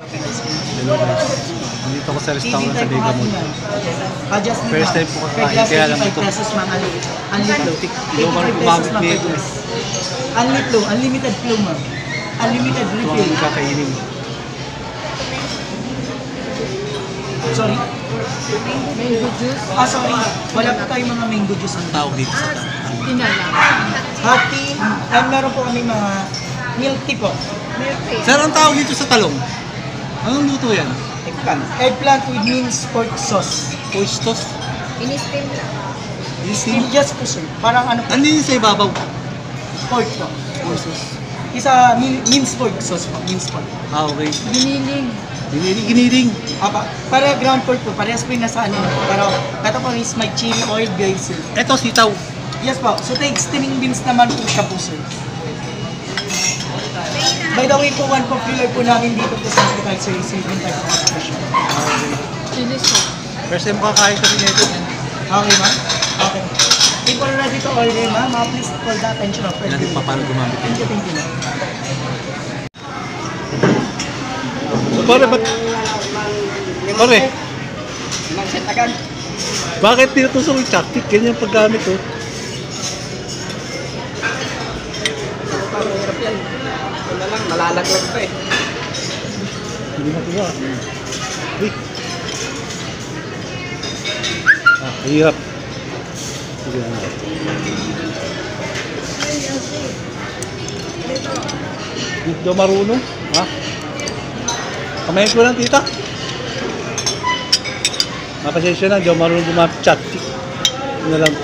Hello guys. Nandito ako sa restaurant sa Mega Mall. First time po kakain, kaya alam ito. Unlimited. Yung mga gumamit nito. Unlimited flow, ma'am. Unlimited Ito refill. ang kakainin. Sorry? Mango juice. Sorry. Wala po tayong mga mango juice. Ang tawag dito sa Tinalang. Hot tea. And meron po kami mga milk tea po. Sir, ang tawag dito sa talong? Anong luto yan? Eggplant with minced pork sauce. Oystos? Ini-steam lang. Steam just po, sir. Parang ano po, Ano yun sa ibabaw? pork po. Oystos. Isa minced pork sauce po. Minced pork. Okay. Giniling. Giniling. Para ground pork po. Parehas po yung nasa ano. Pero ito po is my chili oil guys, sir. Ito, sitaw. Yes po. So take steaming beans naman po siya po, sir. By the way po, one popular po namin dito po sa agriculture is yung type of operation. Chili sauce. First time kakain kami nito. Okay, ma'am? Okay. People ready to order, ma'am. Please call the attention of Hindi natin pa paano gumamit Thank ito. you, thank you, ma'am. So, pare, ba't? Pare, Mag-set agad. bakit tinutusok yung chopstick? Ganyan yung paggamit oh. Parang hirap yan. Wala lang, malalaglag pa eh. Hindi matuwa. Uy. Hirap. Sige na. Hindi daw marunong. Ha? Kamayin ko lang, tita. Mapasensya na, hindi daw marunong gumamit chopstick. Ito na lang.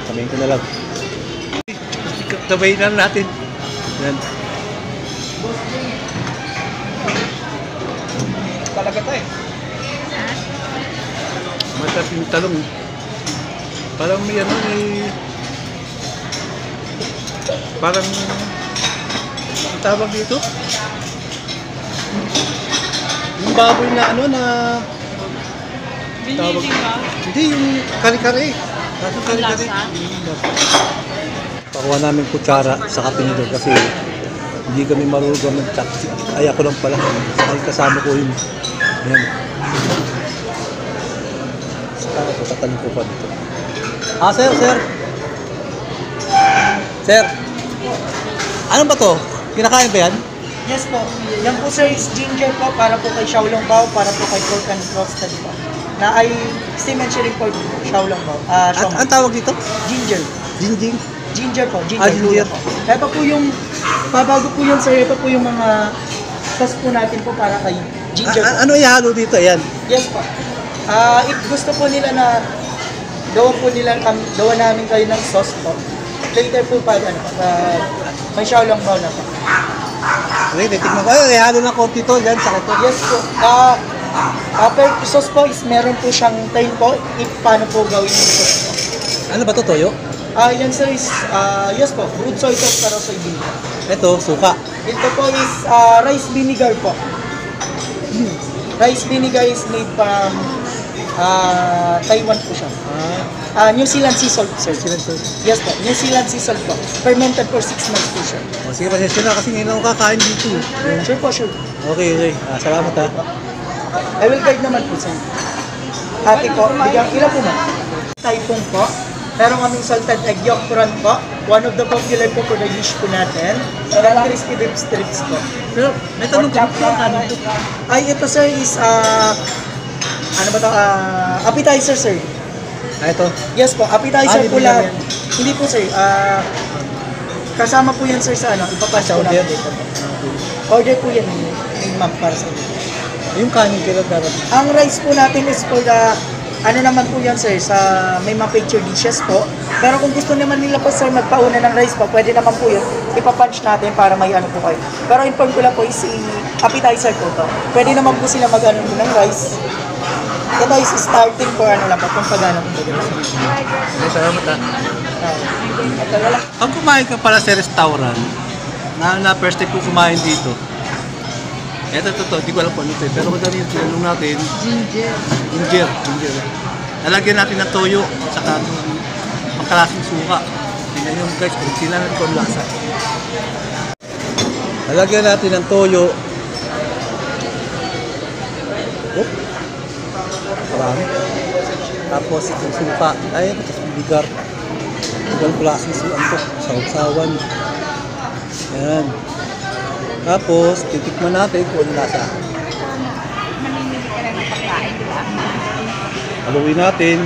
Kamayin ko na lang. Tabayin na natin. Yan. Talaga to eh. Masarap yung talong. Parang may ano parang ang tawag dito? Yung baboy na ano na tawag. Hindi, yung kare-kare. Kaso kare-kare. Pakuha namin kutsara sa kapinidor kasi hindi kami marunong mag-chopstick. Ay ako lang pala. Ay kasama ko yun. Ayan. Saka ito, tatanong ko pa dito. Sir. Sir. Ano ba to? Kinakain ba yan? Yes po. Yan po sir is ginger po para po kay Xiaolong Bao, para po kay pork and roasted po. Na ay steam and chili pork Xiaolong Bao. Ang tawag dito? Ginger. Jingjing? Ginger po, ginger. Ginger. Po. Ito po yung, pabago po yun sir, ito po yung mga sauce po natin po para kay ginger po. Ano ihalo dito? Ayan. Yes po. If gusto po nila na gawa namin kayo ng sauce po, later po pag may Xiaolong Bao na po. Okay, titignan ko. Ay, ihalo ng konti to. Yan, sakit to. Yes po. Per sauce po is meron po siyang time po if paano po gawin yung sauce po. Ano ba to, toyo? Yan sir is, yes po, brood soy sauce pero soy vinegar. Ito, suka. Ito po is rice vinegar po. Rice vinegar is made from Taiwan po siya. New Zealand sea salt, sir. Yes po, New Zealand sea salt po. Fermented for 6 months po siya. Sige, pasensya na kasi ngayon ako kakain dito. Sure po, sure. Okay. Salamat ha. I will guide naman po, sir. Ate po, bigyan, ilan po ma? Typhoon po. Meron kaming salted egg yolk prawn po. One of the popular po for the dish po natin. And crispy beef strips po. Pero, may tanong ko. Ay, ito sir is, ano ba ito? Appetizer, sir. Ito. Yes po, appetizer po libre lang lang. yan. Hindi po sir, kasama po yan sir sa ano, ipapasa ko Order? natin dito po. Order po yan, ma'am, para sa inyo. Yung kanin kailan dapat? Ang rice po natin is for the, ano naman po yan sir, sa may mga picture dishes po. Pero kung gusto naman nila po sir magpauna ng rice po, pwede naman po yun, ipapunch natin para may ano po kayo. Pero inform ko lang po is appetizer po to. Pwede naman po sila mag-ano po ng rice. Ito is starting for ano lang po, kung pag-ano po ba. Salamat ha. Ito wala. Pag kumain ka pala sa restaurant, na first time ko kumain dito, eto, hindi ko alam kung ano ito eh. Pero madami yung tinanong natin, Ginger. ginger. Lalagyan natin ng toyo, saka pangkalasing suka. Tingnan nyo guys, kung sila natin kung lasa. Lalagyan natin ng toyo. Oh. Marami. Tapos itong suka. Ay, ito sa bigar. Ibang klaseng suka. Sausawan. Yan. Tapos, titikman natin kung ano lasa. Mamimili ka lang ng pagkain, di ba? Haluin natin.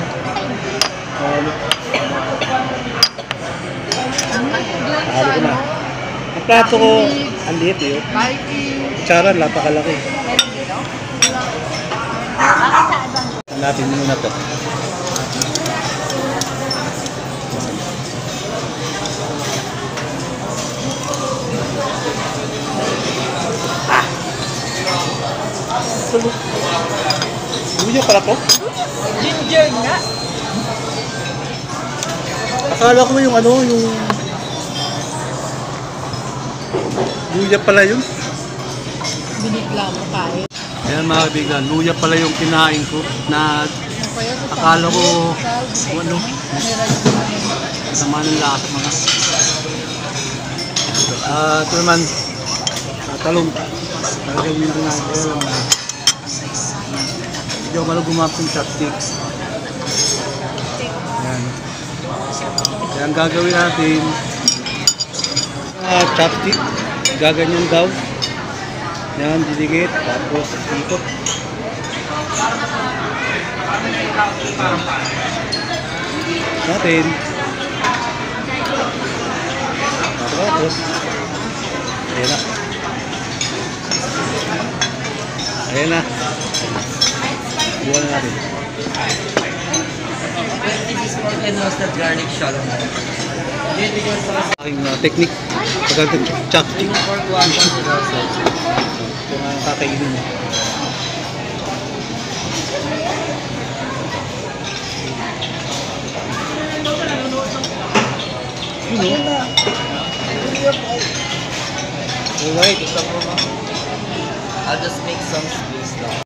Halo ko na. Ang plato ko, ang liit eh. Kutsara, napakalaki. Meron dito? Bakit sa ibang? Natin muna to. Luya pala to? Ginger nga. Akala ko yung ano, yung luya pala yun. Binigla mo kain. Ayan mga kaibigan, luya pala yung kinain ko na akala ko kung ano, sama ng lasa mga. Ito naman, talong. Gagawin na natin. Hindi ako malang gumamit ng chopsticks. Ayan. Ayan gagawin natin. Chopstick. Gaganyan daw. Ayan, diligit. Tapos ikot. Natin. Tapos. Ayan na. Ayan na. Buwan na natin. And roasted garlic shallow. Aking technique. Pagkakit chopstick. Pork one Ito nga kakainin mo. Yun o. Alright. I'll just make some space now.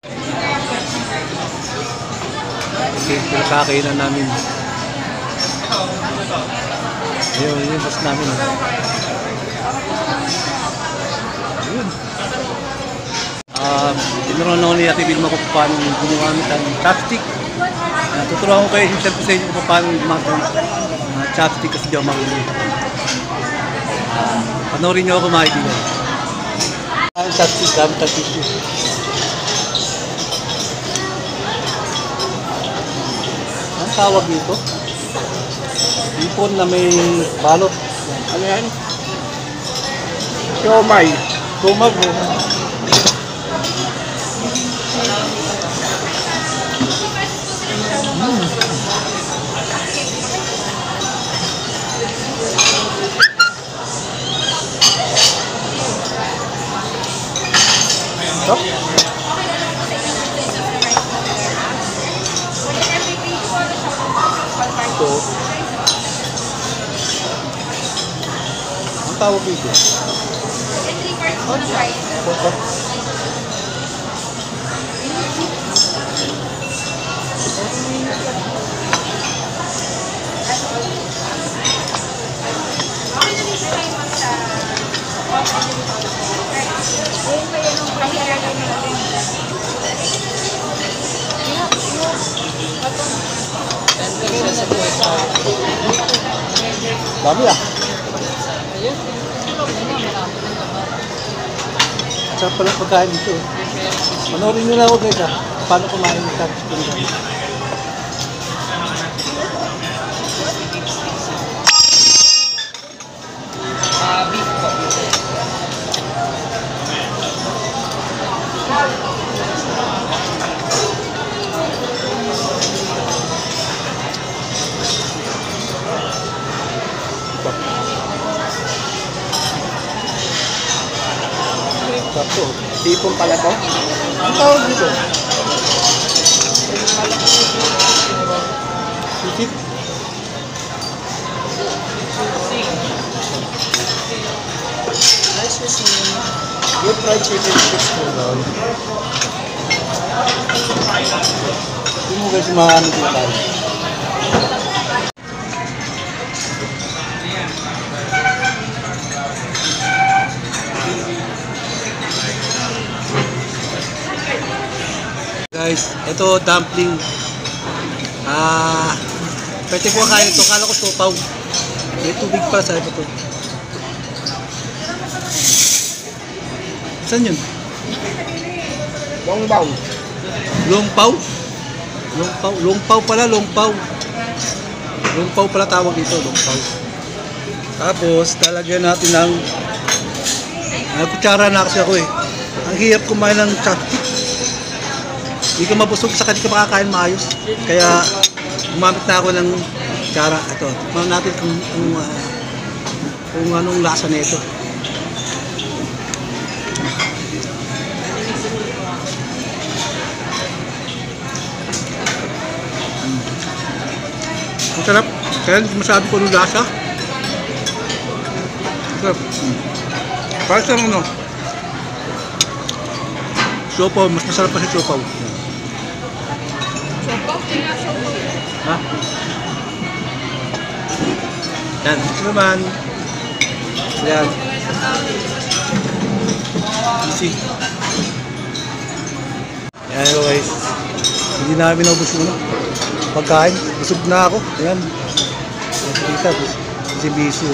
Okay, pinakakainan namin. Ayun, yun boss namin. Ayun. Tinuruan ako ni Ate Vilma kung paano gumamit ang chopstick. Tuturuan ko kayo, share ko sa inyo kung paano gumamit ang chopstick kasi di ako marunong. Panoorin niyo ako mga kaibigan. Ang chopstick gamit ang tissue. Ang tawag nito? Ipon na may balot. Ano yan? Siomay. Tumag mo. Ito? Ito. Ang tawag dito? Ito. Dami ah. Sarap pala pagkain dito eh. Panoorin nyo na ako guys ah. Paano kumain ng chopstick dito. Beef po. Sarap to. Sipon pala to? Ang tawag dito? Sisip. Nice cuisine. Good fried chicken sticks po daw. Hindi mo guys maano dito tayo. Guys, ito dumpling. Pwede ko kain ito. Kala ko sopaw. May tubig pa sa ito. Saan yun? Longbaw. Longpaw? Longpaw pala, longpaw. Longpaw pala tawag dito, longpaw. Tapos, talagyan natin ng kutsara na kasi ako eh. Ang hirap kumain ng chopstick. Hindi ka mabusog sa hindi ka makakain maayos. Kaya, gumamit na ako ng kutsara. Ito, tignan natin kung anong lasa nito. Ang sarap. Kaya hindi masabi ko anong lasa. Ang sarap. Parang sa ano. Siopaw. Mas masarap pa si siopaw. Sopaw, sopaw. Ha? Yan. Ito naman. Yan. Easy. Yan guys. Hindi namin naubos yung pagkain. Busog na ako. Ayan. Kita. Busy-busy.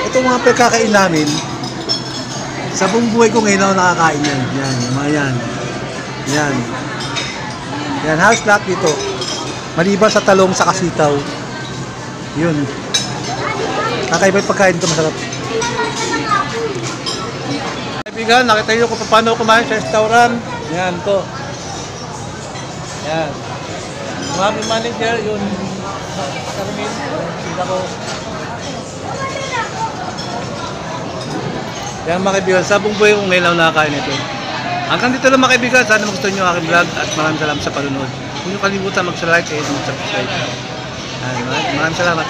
Ito mga pagkakain namin. Sa buong buhay ko ngayon ako nakakain yan. Yan. Yung mga yan. Yan. Yan. Halos lahat dito. Maliban sa talong sa kasitaw. Yun. Kakaiba yung pagkain ito. Masarap. Kaibigan, nakita nyo kung paano kumain sa restaurant. Yan to. Yan. Mga manager, yun. Carmen. Sila ko. Yan mga kaibigan, sa buong buhay ko ngayon lang nakakain ito. Hanggang dito lang mga kaibigan, sana magustuhan nyo ang aking vlog at maraming salamat sa palunod. Huwag nyo kalimutan mag-like at mag-subscribe. Maraming salamat.